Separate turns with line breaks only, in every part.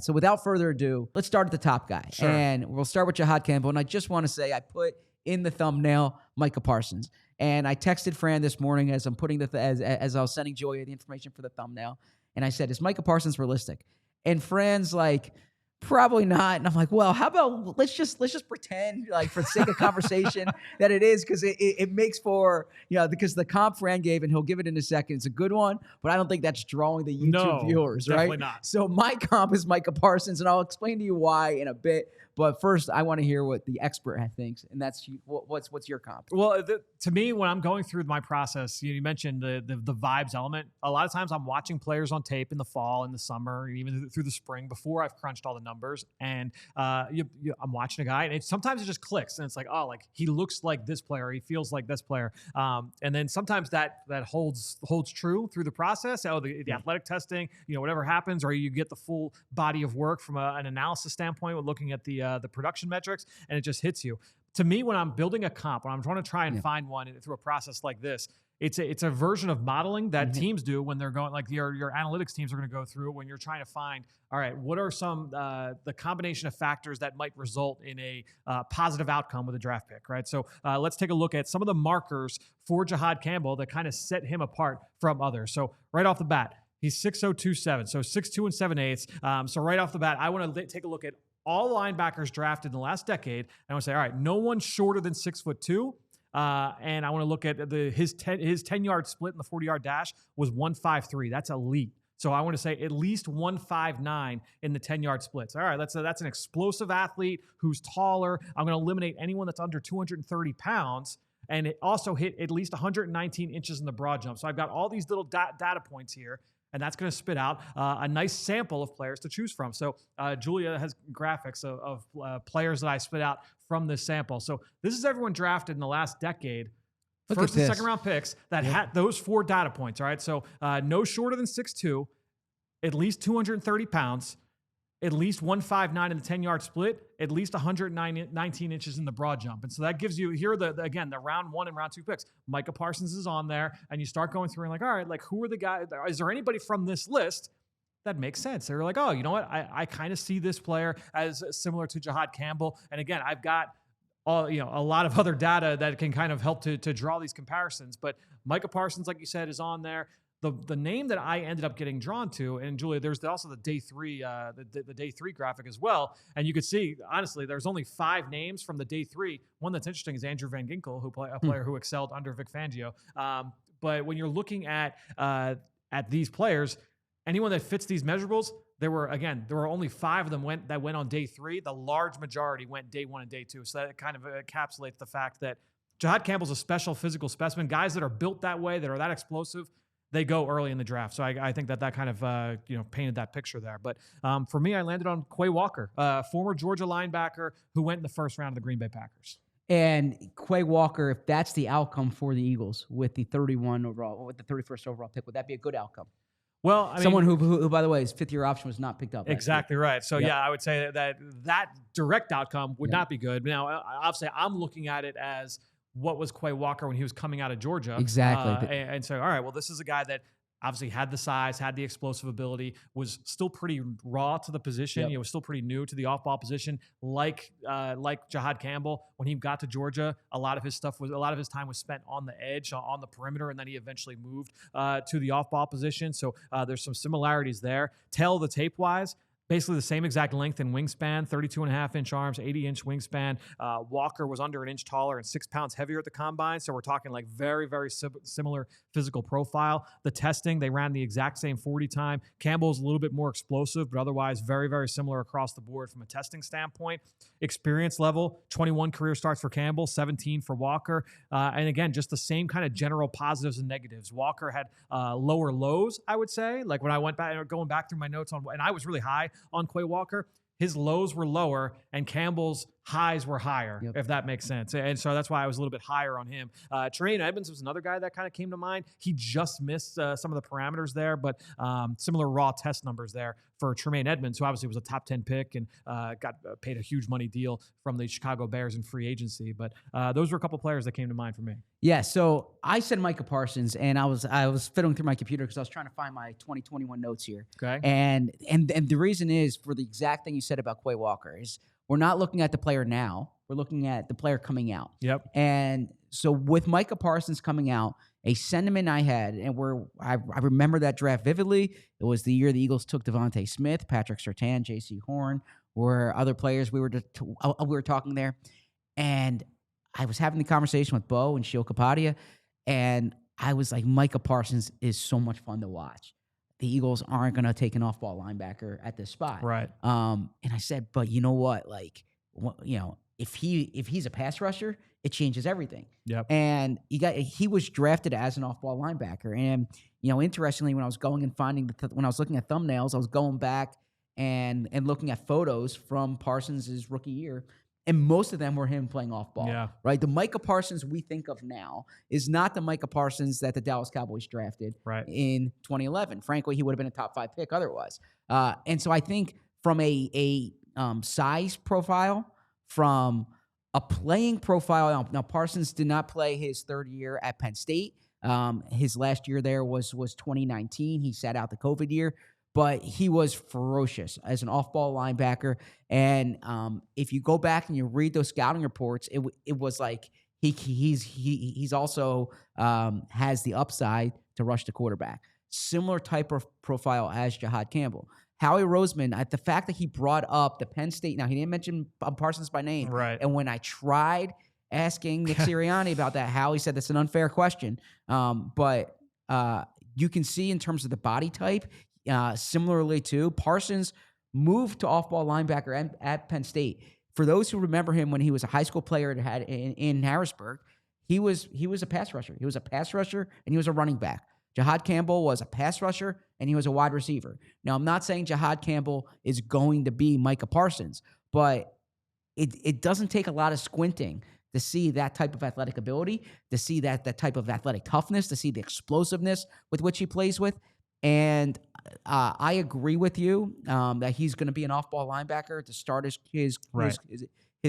that. So without further ado, let's start at the top guy.
Sure.
And we'll start with Jihaad Campbell. And I just want to say I put in the thumbnail Micah Parsons. And I texted Fran this morning as I'm putting as I was sending Julia the information for the thumbnail. And I said, is Micah Parsons realistic? And Fran's like, probably not. And I'm like, well, how about let's just pretend, like, for the sake of conversation, that it is, because it makes for, because the comp Fran gave, and he'll give it in a second, it's a good one, but I don't think that's drawing the YouTube viewers, right?
Definitely not.
So my comp is Micah Parsons, and I'll explain to you why in a bit. But first, I want to hear what the expert thinks, and that's what's your comp?
Well, to me, when I'm going through my process, you mentioned the vibes element. A lot of times, I'm watching players on tape in the fall, in the summer, and even through the spring before I've crunched all the numbers. And I'm watching a guy, and sometimes it just clicks, and it's like, oh, like he looks like this player, he feels like this player. And then sometimes that holds true through the process. Oh, the athletic testing, whatever happens, or you get the full body of work from an analysis standpoint with looking at the production metrics, and it just hits you. To me, when I'm building a comp, when I'm trying to find one through a process like this, it's a version of modeling that teams do when they're going, like your analytics teams are going to go through when you're trying to find, all right, what are some the combination of factors that might result in a positive outcome with a draft pick, right? So let's take a look at some of the markers for Jihaad Campbell that kind of set him apart from others. So right off the bat, he's 6'0", 2'7", so 6'2" and 7/8. So right off the bat, I want to take a look at all linebackers drafted in the last decade. And I want to say, all right, no one shorter than 6'2". And I want to look at his 10-yard split in the 40-yard dash was 1.53. That's elite. So I want to say at least 1.59 in the 10-yard splits. All right, that's an explosive athlete who's taller. I'm going to eliminate anyone that's under 230 pounds. And it also hit at least 119 inches in the broad jump. So I've got all these little data points here. And that's going to spit out a nice sample of players to choose from. So Julia has graphics of players that I spit out from this sample. So this is everyone drafted in the last decade, first and second round picks that had those 4 data points. All right, so no shorter than 6'2", at least 230 pounds, at least 1.59 in the 10-yard split, at least 119 inches in the broad jump. And so that gives you, here are the round 1 and round 2 picks. Micah Parsons is on there, and you start going through and like, all right, like who are the guys? Is there anybody from this list that makes sense? They're like, oh, you know what? I kind of see this player as similar to Jihaad Campbell. And again, I've got a lot of other data that can kind of help to draw these comparisons. But Micah Parsons, like you said, is on there. The name that I ended up getting drawn to, and Julia, there's also the day 3, the day 3 graphic as well. And you could see, honestly, there's only 5 names from the day 3. One that's interesting is Andrew Van Ginkel, a player who excelled under Vic Fangio. But when you're looking at these players, anyone that fits these measurables, there were only 5 of them that went on day 3. The large majority went day 1 and day 2. So that kind of encapsulates the fact that Jihaad Campbell's a special physical specimen. Guys that are built that way, that are that explosive, they go early in the draft. So I think that kind of painted that picture there. But for me, I landed on Quay Walker, former Georgia linebacker who went in the 1st round of the Green Bay Packers.
And Quay Walker, if that's the outcome for the Eagles with the 31 overall, with the 31st overall pick, would that be a good outcome?
Well, I mean,
someone who, by the way, his 5th-year option was not picked up.
Exactly right. So yeah, I would say that direct outcome would not be good. Now, obviously, I'm looking at it as what was Quay Walker when he was coming out of Georgia.
Exactly.
And so, all right, well, this is a guy that obviously had the size, had the explosive ability, was still pretty raw to the position. He was still pretty new to the off-ball position, like Jihaad Campbell. When he got to Georgia, a lot of his time was spent on the edge, on the perimeter, and then he eventually moved to the off-ball position. So there's some similarities there. Tail of the tape-wise, basically the same exact length and wingspan, 32.5-inch arms, 80-inch wingspan. Walker was under an inch taller and 6 pounds heavier at the combine. So we're talking like very, very similar physical profile. The testing, they ran the exact same 40 time. Campbell's a little bit more explosive, but otherwise very, very similar across the board from a testing standpoint. Experience level, 21 career starts for Campbell, 17 for Walker. And again, just the same kind of general positives and negatives. Walker had lower lows, I would say. Like when I went back, going back through my notes and I was really high on Quay Walker, his lows were lower and Campbell's highs were higher,
Yep.
if that makes sense. And so that's why I was a little bit higher on him. Tremaine Edmonds was another guy that kind of came to mind. He just missed some of the parameters there, but similar raw test numbers there for Tremaine Edmonds, who obviously was a top 10 pick and got paid a huge money deal from the Chicago Bears in free agency. But those were a couple players that came to mind for me.
Yeah, so I said Micah Parsons, and I was fiddling through my computer because I was trying to find my 2021 notes here.
Okay.
And the reason is for the exact thing you said about Quay Walker is we're not looking at the player now. We're looking at the player coming out.
Yep.
And so with Micah Parsons coming out, a sentiment I had, and I remember that draft vividly. It was the year the Eagles took Devontae Smith, Patrick Surtain, J.C. Horn, were other players we were talking there. And I was having the conversation with Bo and Shio Kapadia, and I was like, Micah Parsons is so much fun to watch. The Eagles aren't going to take an off-ball linebacker at this spot.
Right.
And I said, but you know what? Like, if he's a pass rusher, it changes everything.
Yep.
And he was drafted as an off-ball linebacker. And, interestingly, when I was going and when I was looking at thumbnails, I was going back and looking at photos from Parsons' rookie year. And most of them were him playing off ball,
Yeah.
right? The Micah Parsons we think of now is not the Micah Parsons that the Dallas Cowboys drafted in 2011. Frankly, he would have been a top 5 pick otherwise. And so I think from a size profile, from a playing profile, now Parsons did not play his third year at Penn State. His last year there was 2019. He sat out the COVID year. But he was ferocious as an off-ball linebacker. And if you go back and you read those scouting reports, it was like he's also has the upside to rush the quarterback. Similar type of profile as Jihaad Campbell. Howie Roseman, the fact that he brought up the Penn State, now he didn't mention Parsons by name.
Right.
And when I tried asking Nick Sirianni about that, Howie said that's an unfair question. But you can see in terms of the body type, similarly to Parsons moved to off-ball linebacker at Penn State. For those who remember him when he was a high school player in Harrisburg, he was a pass rusher. He was a pass rusher and he was a running back. Jihaad Campbell was a pass rusher and he was a wide receiver. Now, I'm not saying Jihaad Campbell is going to be Micah Parsons, but it doesn't take a lot of squinting to see that type of athletic ability, to see that type of athletic toughness, to see the explosiveness with which he plays with. And I agree with you that he's going to be an off-ball linebacker to start his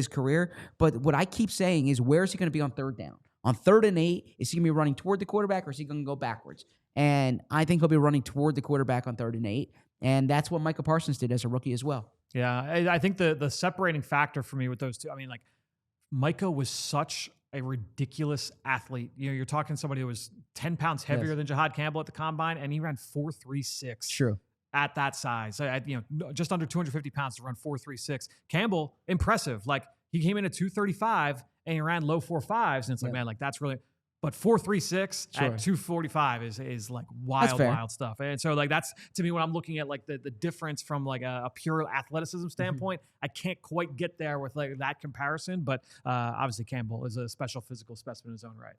career. But what I keep saying is, where is he going to be on third down? On 3rd and 8, is he going to be running toward the quarterback or is he going to go backwards? And I think he'll be running toward the quarterback on 3rd and 8. And that's what Micah Parsons did as a rookie as well.
Yeah, I think the separating factor for me with those two, Micah was such a ridiculous athlete. You're talking somebody who was 10 pounds heavier than Jihaad Campbell at the combine, and he ran 4.36.
True.
At that size, just under 250 pounds to run 4.36. Campbell, impressive. Like, he came in at 235 and he ran low 4.5s, and it's like, man, like, that's really. But 4.36 at 245 is like wild stuff. And so, like, that's, to me, when I'm looking at like the difference from like a pure athleticism standpoint, I can't quite get there with like that comparison. But obviously Campbell is a special physical specimen in his own right.